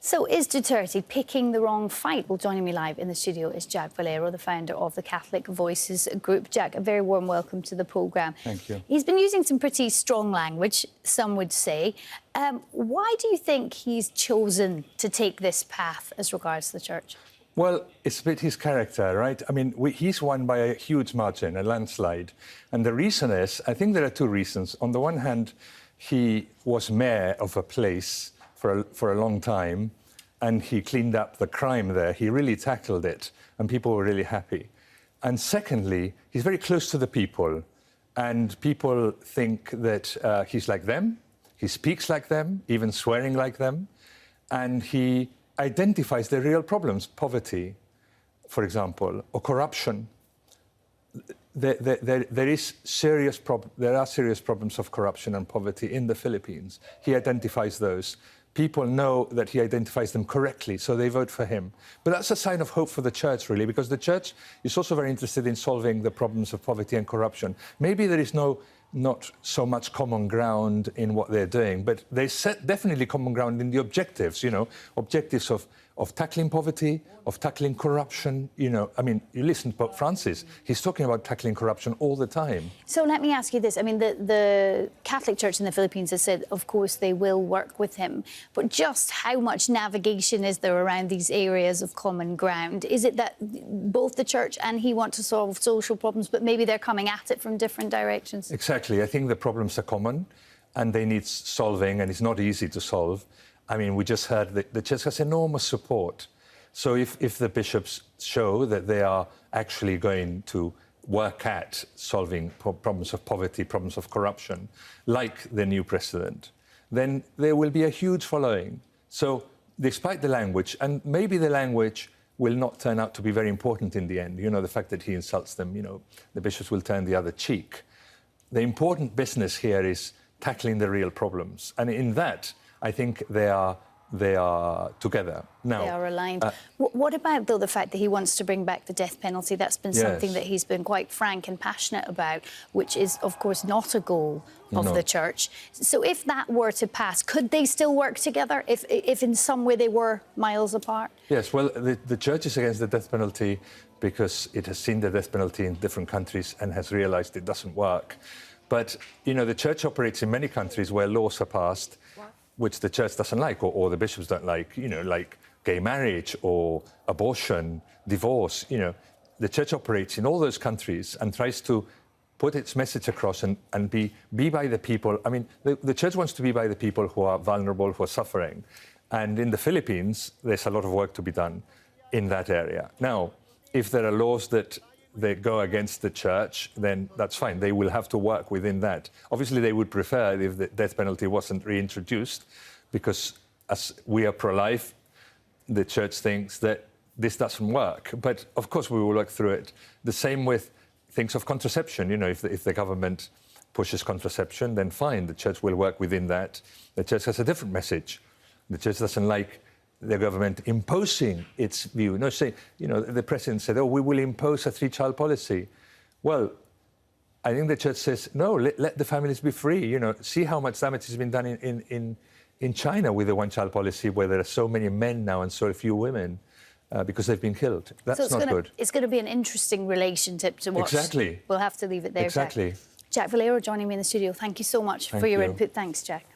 So is Duterte picking the wrong fight? Well, joining me live in the studio is Jack Valero, the founder of the Catholic Voices group. Jack, a very warm welcome to the programme. Thank you. He's been using some pretty strong language, some would say. Why do you think he's chosen to take this path as regards the church? Well, it's a bit his character, right? I mean, he's won by a huge margin, a landslide. And the reason is, I think there are two reasons. On the one hand, he was mayor of a place for a long time, and he cleaned up the crime there. He really tackled it, and people were really happy. And secondly, he's very close to the people, and people think that he's like them, he speaks like them, even swearing like them, and he identifies the real problems, poverty, for example, or corruption. There are serious problems of corruption and poverty in the Philippines. He identifies those. People know that he identifies them correctly, so they vote for him. But that's a sign of hope for the church, really, because the church is also very interested in solving the problems of poverty and corruption. Maybe there is not so much common ground in what they're doing, but they set definitely common ground in the objectives, objectives of tackling poverty, of tackling corruption. I mean, you listen to Pope Francis, he's talking about tackling corruption all the time. So let me ask you this. I mean, the Catholic Church in the Philippines has said, of course, they will work with him. But just how much navigation is there around these areas of common ground? Is it that both the church and he want to solve social problems, but maybe they're coming at it from different directions? Exactly. I think the problems are common and they need solving, and it's not easy to solve. I mean, we just heard that the church has enormous support. So if the bishops show that they are actually going to work at solving problems of poverty, problems of corruption, like the new president, then there will be a huge following. So despite the language, and maybe the language will not turn out to be very important in the end, the fact that he insults them, the bishops will turn the other cheek. The important business here is tackling the real problems. And in that, I think they are together now. They are aligned. What about, though, the fact that he wants to bring back the death penalty? That's been something that he's been quite frank and passionate about, which is, of course, not a goal of the church. So if that were to pass, could they still work together if in some way they were miles apart? Yes, well, the church is against the death penalty because it has seen the death penalty in different countries and has realised it doesn't work. But, the church operates in many countries where laws are passed which the church doesn't like, or the bishops don't like, like gay marriage or abortion, divorce. The church operates in all those countries and tries to put its message across and be by the people. I mean, the church wants to be by the people who are vulnerable, who are suffering. And in the Philippines, there's a lot of work to be done in that area. Now, if there are laws that they go against the church, then that's fine. They will have to work within that. Obviously, they would prefer if the death penalty wasn't reintroduced, because as we are pro-life, the church thinks that this doesn't work. But, of course, we will work through it. The same with things of contraception. If the government pushes contraception, then fine, the church will work within that. The church has a different message. The church doesn't like the government imposing its view. The president said, we will impose a three-child policy. Well, I think the church says, no, let the families be free. See how much damage has been done in China with the one-child policy, where there are so many men now and so few women because they've been killed. That's not good. It's going to be an interesting relationship to watch. Exactly. We'll have to leave it there, exactly. Jack Valero joining me in the studio. Thank you so much for your input. Thanks, Jack.